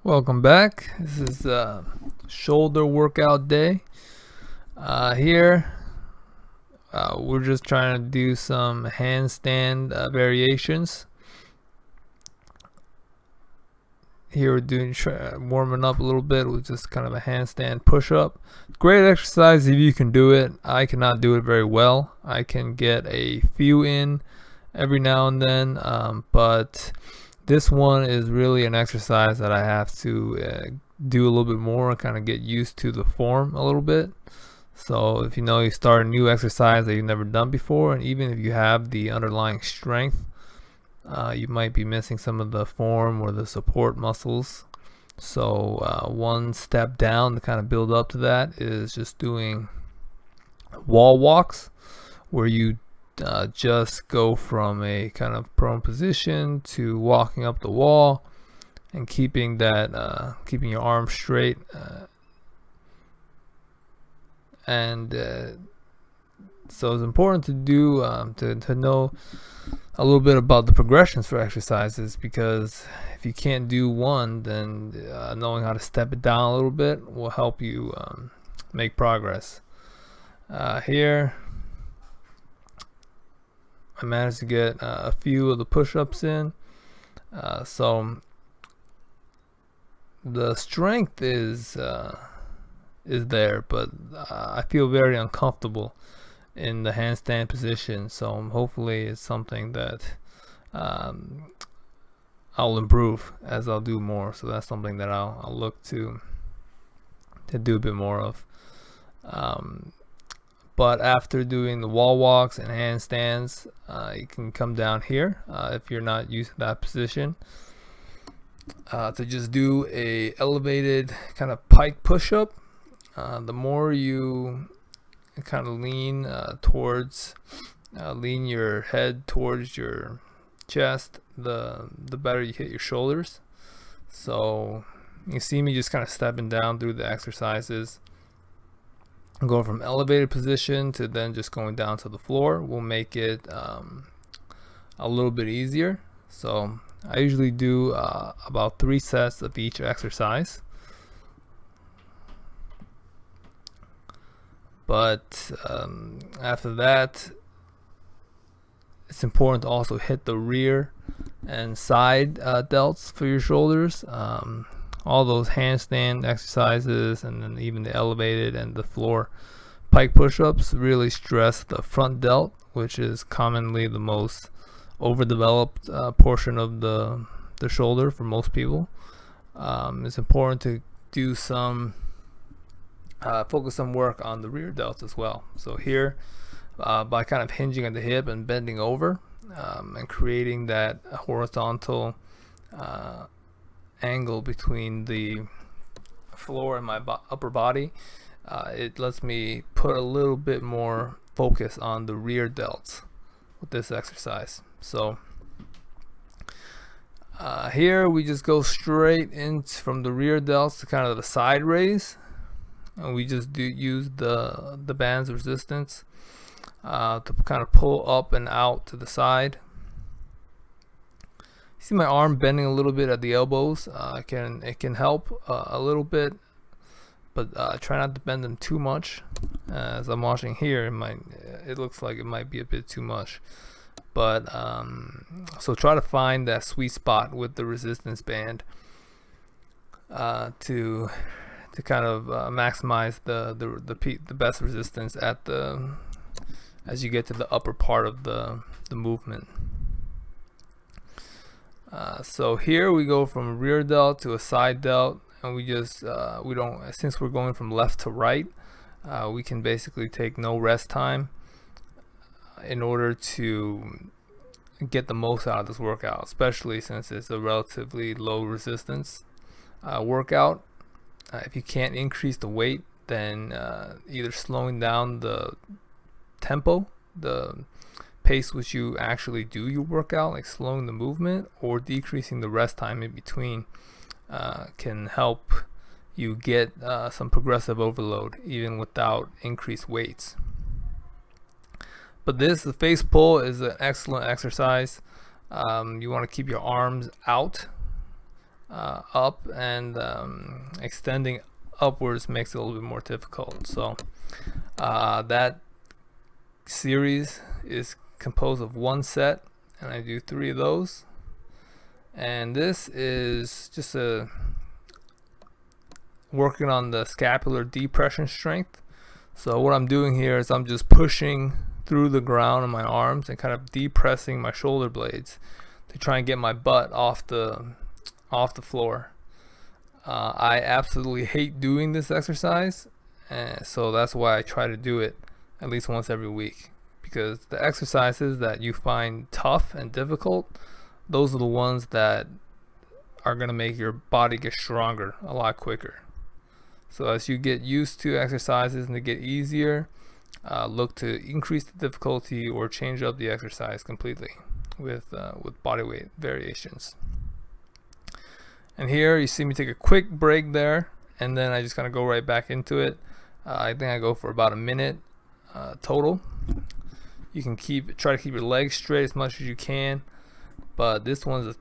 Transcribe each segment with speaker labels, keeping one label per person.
Speaker 1: Welcome back. This is shoulder workout day. Here, we're just trying to do some handstand variations. Here we're doing warming up a little bit with just kind of a handstand push-up. Great exercise if you can do it. I cannot do it very well. I can get a few in every now and then, but this one is really an exercise that I have to do a little bit more and kind of get used to the form a little bit. So if you start a new exercise that you've never done before, and even if you have the underlying strength, you might be missing some of the form or the support muscles. So one step down to kind of build up to that is just doing wall walks, where you just go from a kind of prone position to walking up the wall and keeping your arms straight, so it's important to do to know a little bit about the progressions for exercises, because if you can't do one, then knowing how to step it down a little bit will help you make progress. Here I managed to get a few of the push-ups in, so the strength is there, but I feel very uncomfortable in the handstand position, so hopefully it's something that I'll improve as I'll do more. So that's something that I'll look to do a bit more of. But after doing the wall walks and handstands, you can come down here if you're not used to that position, to just do a elevated kind of pike push-up. The more you kind of lean lean your head towards your chest, the better you hit your shoulders. So you see me just kind of stepping down through the exercises, going from elevated position to then just going down to the floor will make it a little bit easier. So I usually do about 3 sets of each exercise. But after that, it's important to also hit the rear and side delts for your shoulders. All those handstand exercises, and then even the elevated and the floor pike push-ups, really stress the front delt, which is commonly the most overdeveloped portion of the shoulder for most people. It's important to do some focus some work on the rear delts as well. So here, by kind of hinging at the hip and bending over, and creating that horizontal angle between the floor and my upper body, it lets me put a little bit more focus on the rear delts with this exercise. So here we just go straight in from the rear delts to kind of the side raise, and we just use the bands of resistance to kind of pull up and out to the side. See my arm bending a little bit at the elbows. It can help a little bit, but try not to bend them too much. As I'm watching here, it looks like it might be a bit too much. But so try to find that sweet spot with the resistance band to kind of maximize the best resistance as you get to the upper part of the movement. So here we go from a rear delt to a side delt, and we just since we're going from left to right, we can basically take no rest time in order to get the most out of this workout, especially since it's a relatively low resistance workout. If you can't increase the weight, then either slowing down the tempo, the pace which you actually do your workout, like slowing the movement, or decreasing the rest time in between, can help you get some progressive overload even without increased weights. But the face pull is an excellent exercise. You want to keep your arms out up, and extending upwards makes it a little bit more difficult. So that series is composed of 1 set, and I do 3 of those. And this is just working on the scapular depression strength. So what I'm doing here is I'm just pushing through the ground on my arms and kind of depressing my shoulder blades to try and get my butt off the floor. I absolutely hate doing this exercise, and so that's why I try to do it at least once every week, because the exercises that you find tough and difficult, those are the ones that are going to make your body get stronger a lot quicker. So as you get used to exercises and they get easier, look to increase the difficulty or change up the exercise completely with body weight variations. And here you see me take a quick break there, and then I just kind of go right back into it. I think I go for about a minute total. You can try to keep your legs straight as much as you can, but this one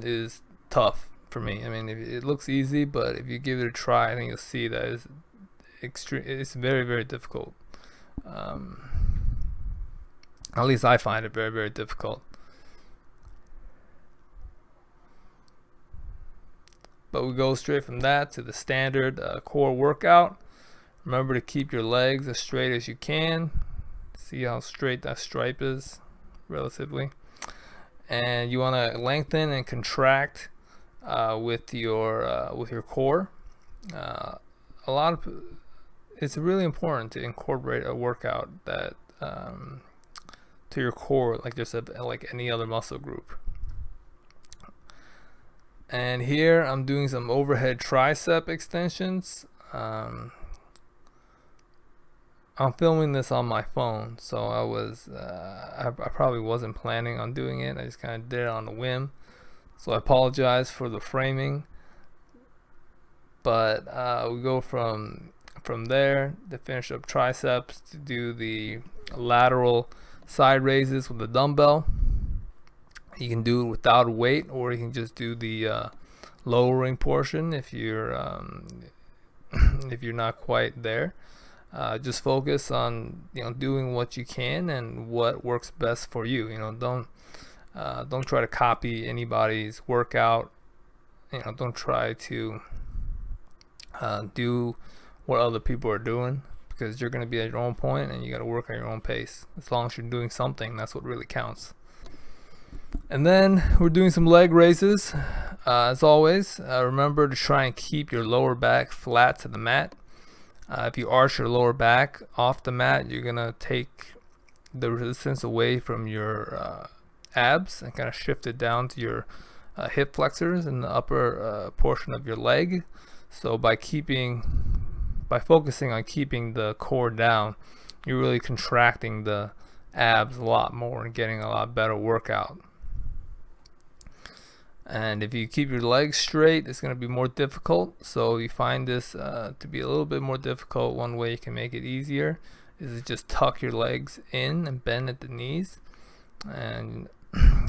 Speaker 1: is tough for me. I mean, it looks easy, but if you give it a try, I think you'll see that it's very, very difficult. At least I find it very, very difficult. But we go straight from that to the standard core workout. Remember to keep your legs as straight as you can. See how straight that stripe is, relatively. And you want to lengthen and contract with your core. It's really important to incorporate a workout that to your core, like any other muscle group. And here I'm doing some overhead tricep extensions. I'm filming this on my phone, so I probably wasn't planning on doing it. I just kind of did it on a whim, so I apologize for the framing. But we go from there to finish up triceps to do the lateral side raises with the dumbbell. You can do it without a weight, or you can just do the lowering portion if you're not quite there. Just focus on doing what you can and what works best for you. Don't try to copy anybody's workout. Don't try to do what other people are doing, because you're going to be at your own point and you got to work at your own pace. As long as you're doing something, that's what really counts. And then we're doing some leg raises. As always, remember to try and keep your lower back flat to the mat. If you arch your lower back off the mat, you're gonna take the resistance away from your abs and kind of shift it down to your hip flexors in the upper portion of your leg. So by focusing on keeping the core down, you're really contracting the abs a lot more and getting a lot better workout. And if you keep your legs straight, it's going to be more difficult. So if you find this to be a little bit more difficult, one way you can make it easier is to just tuck your legs in and bend at the knees, and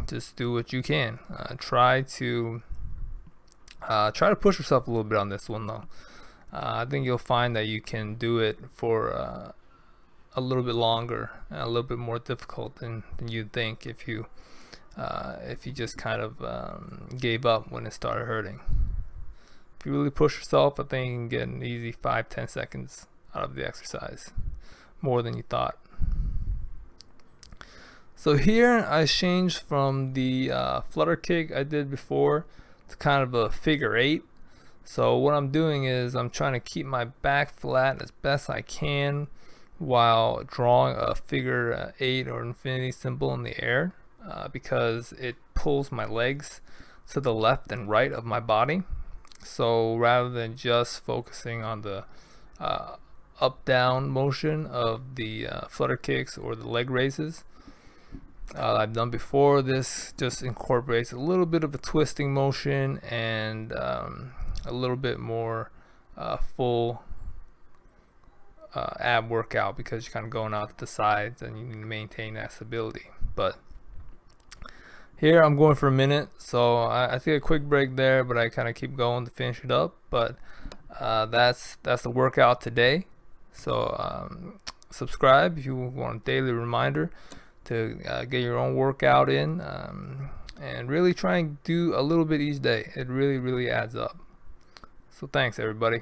Speaker 1: just do what you can. Try to push yourself a little bit on this one, though. I think you'll find that you can do it for a little bit longer and a little bit more difficult than you'd think if you just kind of gave up when it started hurting. If you really push yourself, I think you can get an easy 5-10 seconds out of the exercise, more than you thought. So here I changed from the flutter kick I did before to kind of a figure 8. So what I'm doing is I'm trying to keep my back flat as best I can while drawing a figure 8 or infinity symbol in the air, because it pulls my legs to the left and right of my body. So rather than just focusing on the up-down motion of the flutter kicks or the leg raises I've done before, this just incorporates a little bit of a twisting motion and a little bit more full ab workout, because you're kind of going out to the sides and you need to maintain that stability. But Here I'm going for a minute, so I take a quick break there, but I kind of keep going to finish it up. But that's the workout today. So subscribe if you want a daily reminder to get your own workout in, and really try and do a little bit each day. It really adds up. So thanks everybody.